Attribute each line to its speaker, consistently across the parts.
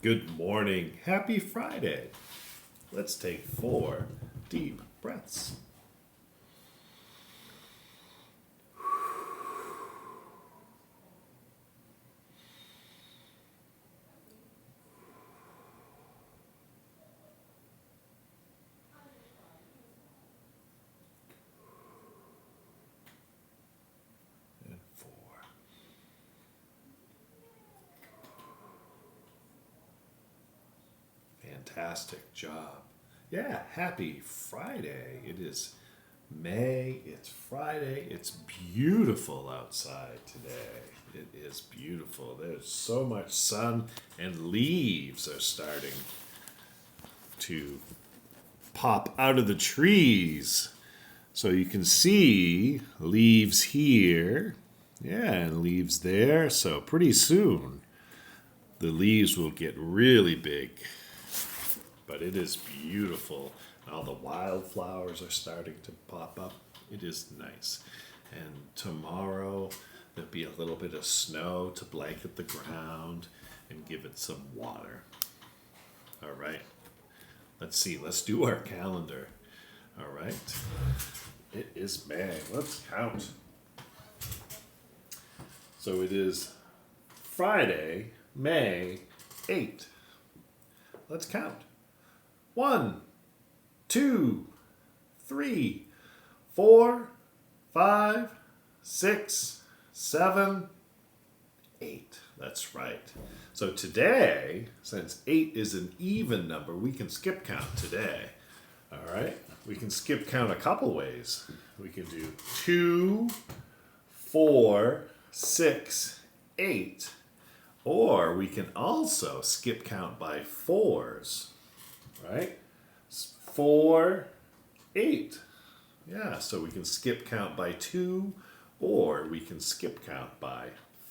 Speaker 1: Good morning. Happy Friday. Let's take 4 deep breaths. And 4. Fantastic job. Yeah, happy Friday. It is May. It's Friday. It's beautiful outside today. It is beautiful. There's so much sun, and leaves are starting to pop out of the trees. So you can see leaves here. Yeah, and leaves there. So pretty soon the leaves will get really big. But it is beautiful. All the wildflowers are starting to pop up. It is nice. And tomorrow there'll be a little bit of snow to blanket the ground and give it some water. All right. Let's see. Let's do our calendar. All right. It is May. Let's count. So it is Friday, May 8th. Let's count. 1, 2, 3, 4, 5, 6, 7, 8. That's right. So today, since 8 is an even number, we can skip count today. All right? We can skip count a couple ways. We can do 2, 4, 6, 8. Or we can also skip count by 4s. Right? 4, 8. Yeah, so we can skip count by 2, or we can skip count by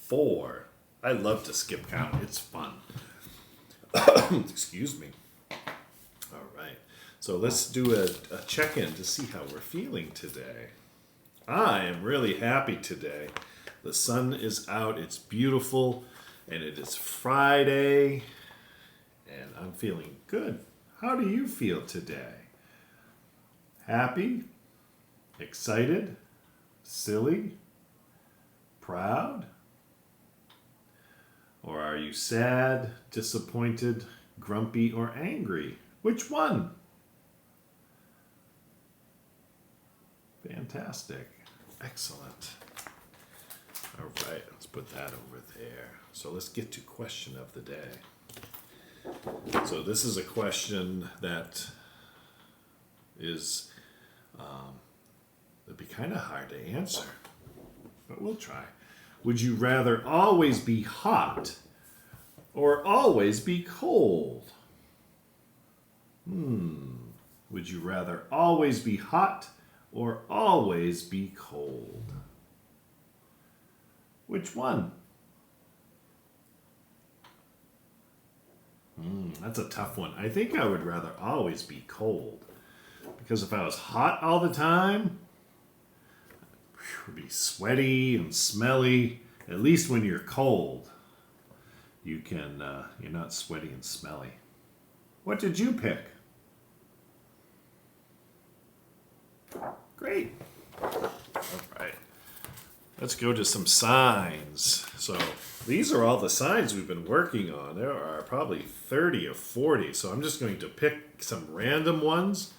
Speaker 1: 4. I love to skip count. It's fun. Excuse me. All right. So let's do a check-in to see how we're feeling today. I am really happy today. The sun is out. It's beautiful. And it is Friday. And I'm feeling good. How do you feel today? Happy? Excited? Silly? Proud? Or are you sad, disappointed, grumpy, or angry? Which one? Fantastic. Excellent. All right, let's put that over there. So let's get to question of the day. So this is a question that is, it'd be kind of hard to answer, but we'll try. Would you rather always be hot or always be cold? Would you rather always be hot or always be cold? Which one? That's a tough one. I think I would rather always be cold. Because if I was hot all the time, it would be sweaty and smelly. At least when you're cold, you're not sweaty and smelly. What did you pick? Great. All right. Let's go to some signs. So these are all the signs we've been working on. There are probably 30 or 40. So I'm just going to pick some random ones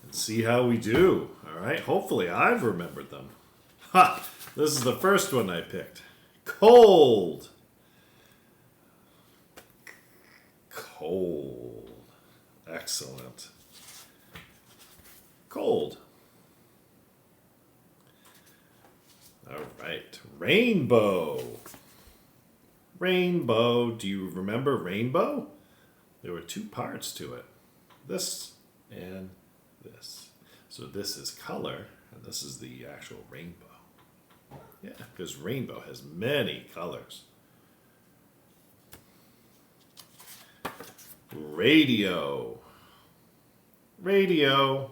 Speaker 1: and see how we do. All right. Hopefully I've remembered them. Ha! This is the first one I picked. Cold. Cold. Excellent. Cold. All right. Rainbow. Rainbow. Do you remember rainbow? There were 2 parts to it. This and this. So this is color, and this is the actual rainbow. Yeah, because rainbow has many colors. Radio. Radio.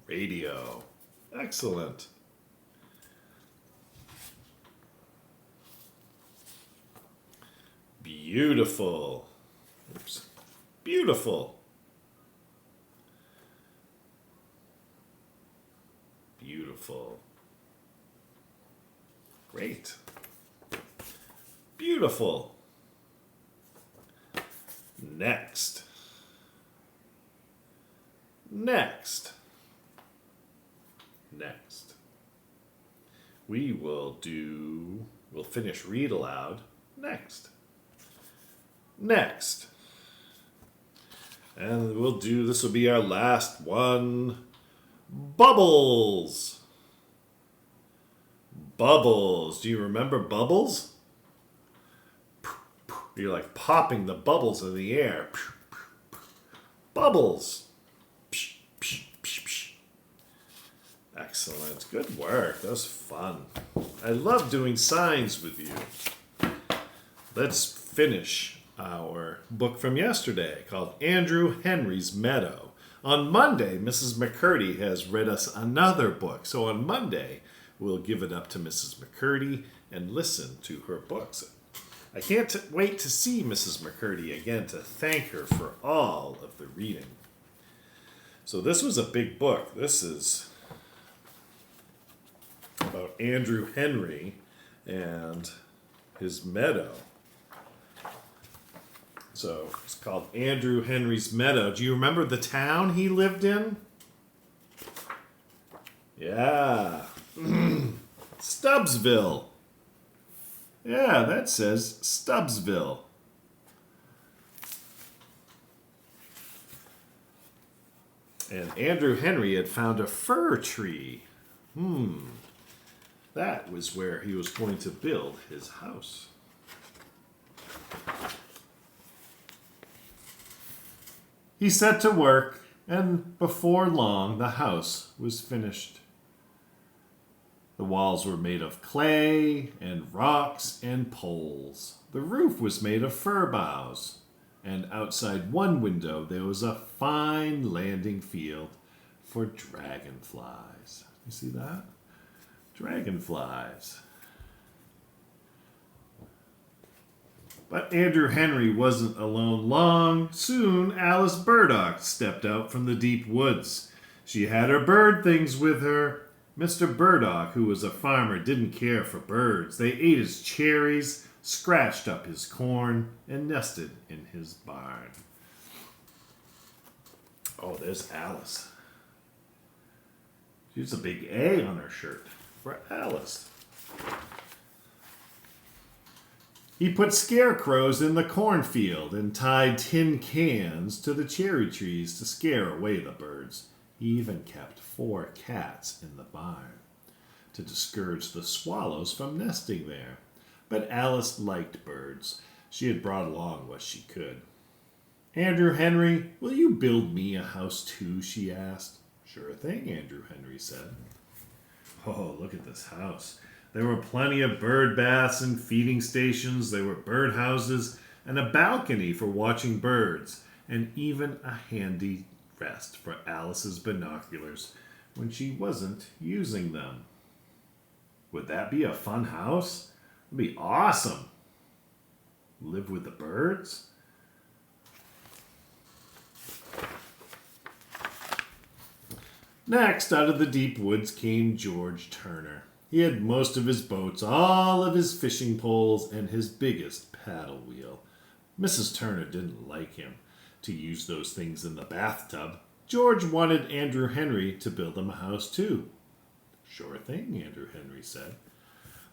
Speaker 1: Radio. Excellent. Beautiful. Oops. Beautiful. Beautiful. Great. Beautiful. Next. Next. Next. We'll finish read aloud next. Next. And this will be our last one. Bubbles. Bubbles. Do you remember bubbles? You're like popping the bubbles in the air. Bubbles. Excellent. Good work. That was fun. I love doing signs with you. Let's finish our book from yesterday called Andrew Henry's Meadow. On Monday, Mrs. McCurdy has read us another book. So on Monday, we'll give it up to Mrs. McCurdy and listen to her books. I can't wait to see Mrs. McCurdy again to thank her for all of the reading. So this was a big book. This is about Andrew Henry and his meadow. So it's called Andrew Henry's Meadow. Do you remember the town he lived in? Yeah. Stubbsville. Yeah, that says Stubbsville. And Andrew Henry had found a fir tree. That was where he was going to build his house. He set to work, and before long the house was finished. The walls were made of clay and rocks and poles. The roof was made of fir boughs, and outside one window there was a fine landing field for dragonflies. You see that? Dragonflies. But Andrew Henry wasn't alone long. Soon Alice Burdock stepped out from the deep woods. She had her bird things with her. Mr. Burdock, who was a farmer, didn't care for birds. They ate his cherries, scratched up his corn, and nested in his barn. Oh, there's Alice. She's a big A on her shirt for Alice. He put scarecrows in the cornfield and tied tin cans to the cherry trees to scare away the birds. He even kept 4 cats in the barn to discourage the swallows from nesting there. But Alice liked birds. She had brought along what she could. Andrew Henry, will you build me a house too? She asked. Sure thing, Andrew Henry said. Oh, look at this house. There were plenty of bird baths and feeding stations. There were bird houses and a balcony for watching birds, and even a handy rest for Alice's binoculars when she wasn't using them. Would that be a fun house? It'd be awesome. Live with the birds? Next, out of the deep woods came George Turner. He had most of his boats, all of his fishing poles, and his biggest paddle wheel. Mrs. Turner didn't like him to use those things in the bathtub. George wanted Andrew Henry to build him a house too. Sure thing, Andrew Henry said.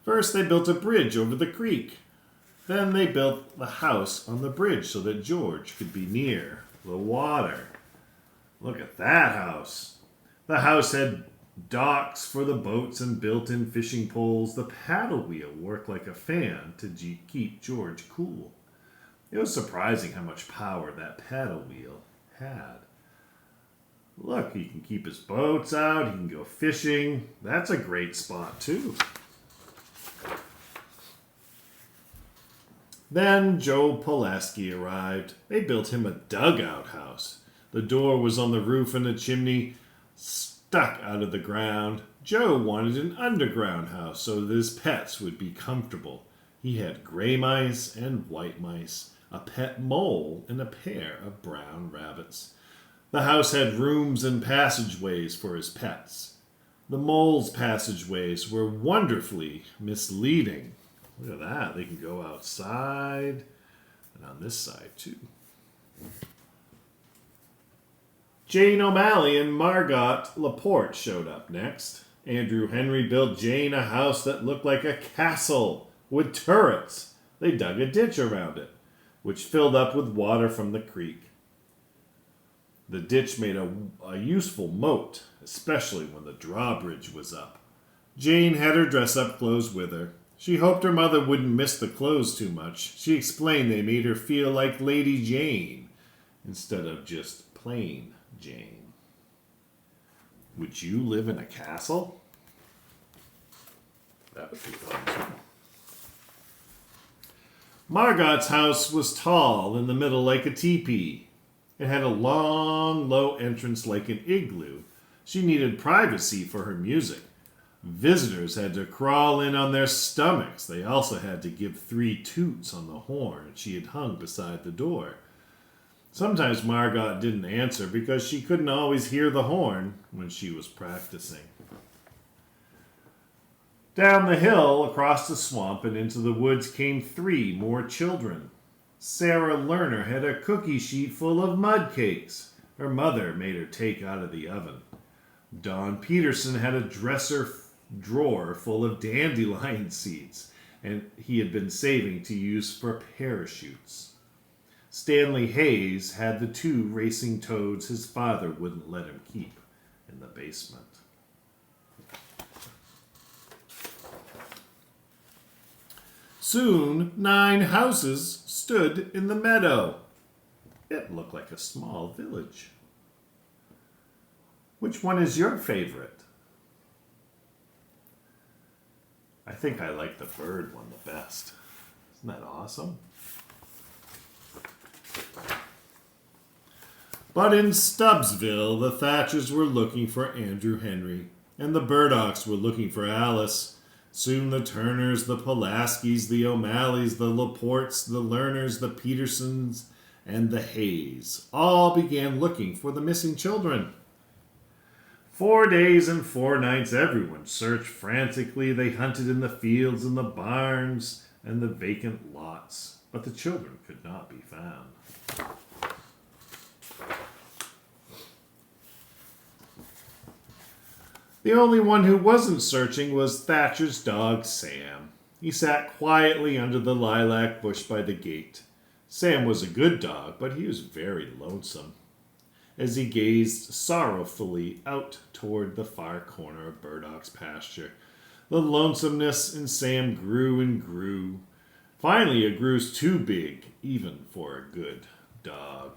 Speaker 1: First, they built a bridge over the creek. Then they built the house on the bridge so that George could be near the water. Look at that house. The house had docks for the boats and built-in fishing poles. The paddle wheel worked like a fan to keep George cool. It was surprising how much power that paddle wheel had. Look, he can keep his boats out, he can go fishing. That's a great spot, too. Then Joe Pulaski arrived. They built him a dugout house. The door was on the roof and the chimney stuck out of the ground. Joe wanted an underground house so that his pets would be comfortable. He had gray mice and white mice, a pet mole, and a pair of brown rabbits. The house had rooms and passageways for his pets. The mole's passageways were wonderfully misleading. Look at that. They can go outside and on this side too. Jane O'Malley and Margot Laporte showed up next. Andrew Henry built Jane a house that looked like a castle with turrets. They dug a ditch around it, which filled up with water from the creek. The ditch made a useful moat, especially when the drawbridge was up. Jane had her dress-up clothes with her. She hoped her mother wouldn't miss the clothes too much. She explained they made her feel like Lady Jane instead of just plain Jane. Would you live in a castle? That would be fun. Margot's house was tall in the middle like a teepee. It had a long, low entrance like an igloo. She needed privacy for her music. Visitors had to crawl in on their stomachs. They also had to give 3 toots on the horn she had hung beside the door. Sometimes Margot didn't answer because she couldn't always hear the horn when she was practicing. Down the hill, across the swamp, and into the woods came 3 more children. Sarah Lerner had a cookie sheet full of mud cakes her mother made her take out of the oven. Don Peterson had a dresser drawer full of dandelion seeds, and he had been saving to use for parachutes. Stanley Hayes had the 2 racing toads his father wouldn't let him keep in the basement. Soon 9 houses stood in the meadow. It looked like a small village. Which one is your favorite? I think I like the bird one the best. Isn't that awesome? But in Stubbsville, the Thatchers were looking for Andrew Henry, and the Burdocks were looking for Alice. Soon the Turners, the Pulaskis, the O'Malleys, the Laportes, the Lerners, the Petersons, and the Hayes all began looking for the missing children. 4 days and 4 nights everyone searched frantically. They hunted in the fields and the barns and the vacant lots, but the children could not be found. The only one who wasn't searching was Thatcher's dog, Sam. He sat quietly under the lilac bush by the gate. Sam was a good dog, but he was very lonesome. As he gazed sorrowfully out toward the far corner of Burdock's pasture, the lonesomeness in Sam grew and grew. Finally, it grew too big, even for a good dog.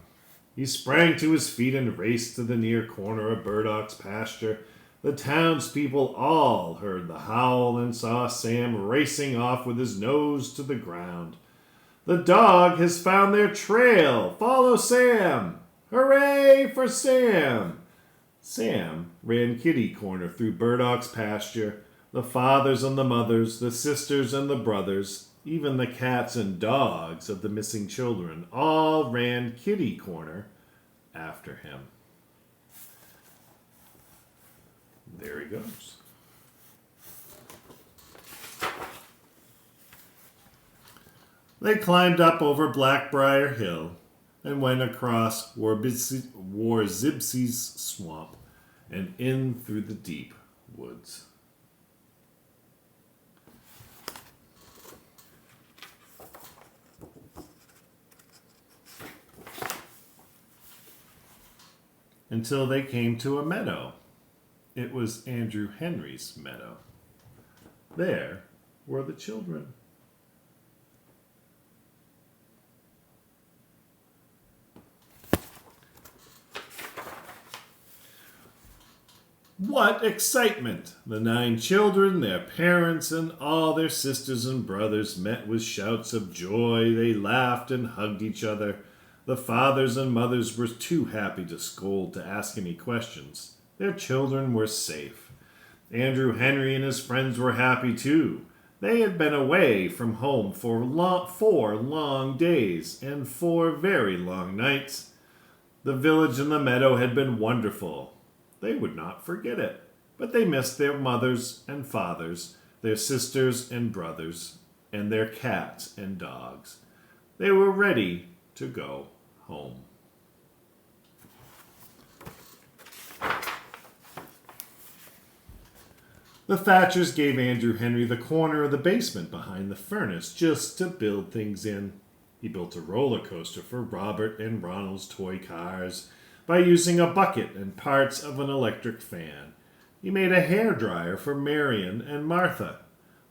Speaker 1: He sprang to his feet and raced to the near corner of Burdock's pasture. The townspeople all heard the howl and saw Sam racing off with his nose to the ground. The dog has found their trail. Follow Sam. Hooray for Sam! Sam ran kitty corner through Burdock's pasture. The fathers and the mothers, the sisters and the brothers, even the cats and dogs of the missing children, all ran kitty corner after him. There he goes. They climbed up over Blackbriar Hill and went across Warzibsey's swamp and in through the deep woods. Until they came to a meadow. It was Andrew Henry's meadow. There were the children. What excitement! The 9 children, their parents, and all their sisters and brothers met with shouts of joy. They laughed and hugged each other. The fathers and mothers were too happy to scold to ask any questions. Their children were safe. Andrew Henry and his friends were happy too. They had been away from home for 4 long days and 4 very long nights. The village and the meadow had been wonderful. They would not forget it, but they missed their mothers and fathers, their sisters and brothers, and their cats and dogs. They were ready to go home. The Thatchers gave Andrew Henry the corner of the basement behind the furnace just to build things in. He built a roller coaster for Robert and Ronald's toy cars by using a bucket and parts of an electric fan. He made a hairdryer for Marion and Martha.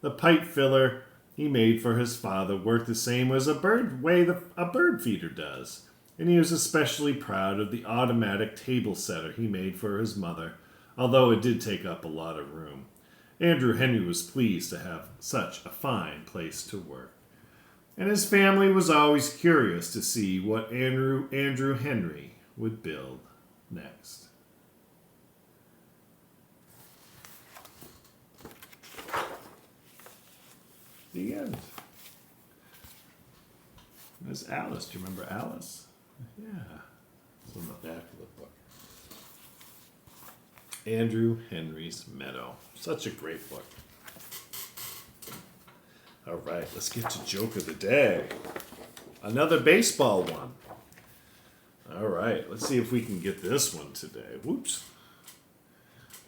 Speaker 1: The pipe filler he made for his father worked the same as a bird feeder does, and he was especially proud of the automatic table setter he made for his mother, although it did take up a lot of room. Andrew Henry was pleased to have such a fine place to work. And his family was always curious to see what Andrew Henry would build next. The end. There's Alice. Do you remember Alice? Yeah. It's on the back of the book. Andrew Henry's Meadow. Such a great book. All right, let's get to joke of the day. Another baseball one. All right, let's see if we can get this one today. Whoops.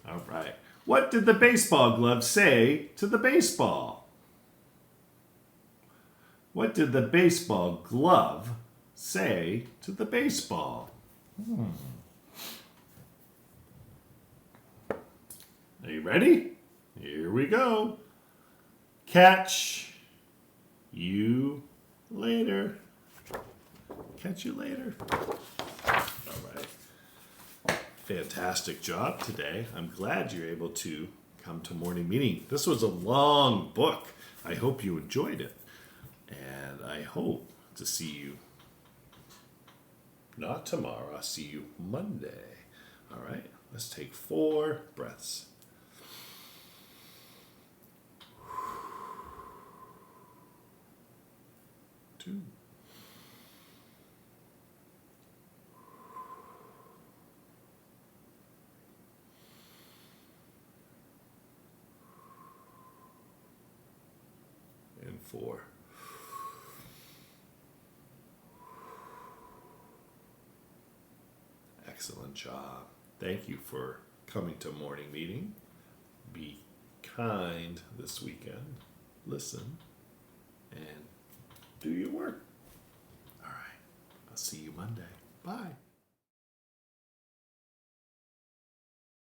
Speaker 1: All right. What did the baseball glove say to the baseball? What did the baseball glove say to the baseball? Are you ready? Here we go. Catch you later. Catch you later. All right. Fantastic job today. I'm glad you're able to come to morning meeting. This was a long book. I hope you enjoyed it. And I hope to see you not tomorrow. I'll see you Monday. All right. Let's take 4 breaths. 2. And 4. Excellent job. Thank you for coming to morning meeting. Be kind this weekend. Listen and do your work. All right. I'll see you Monday. Bye.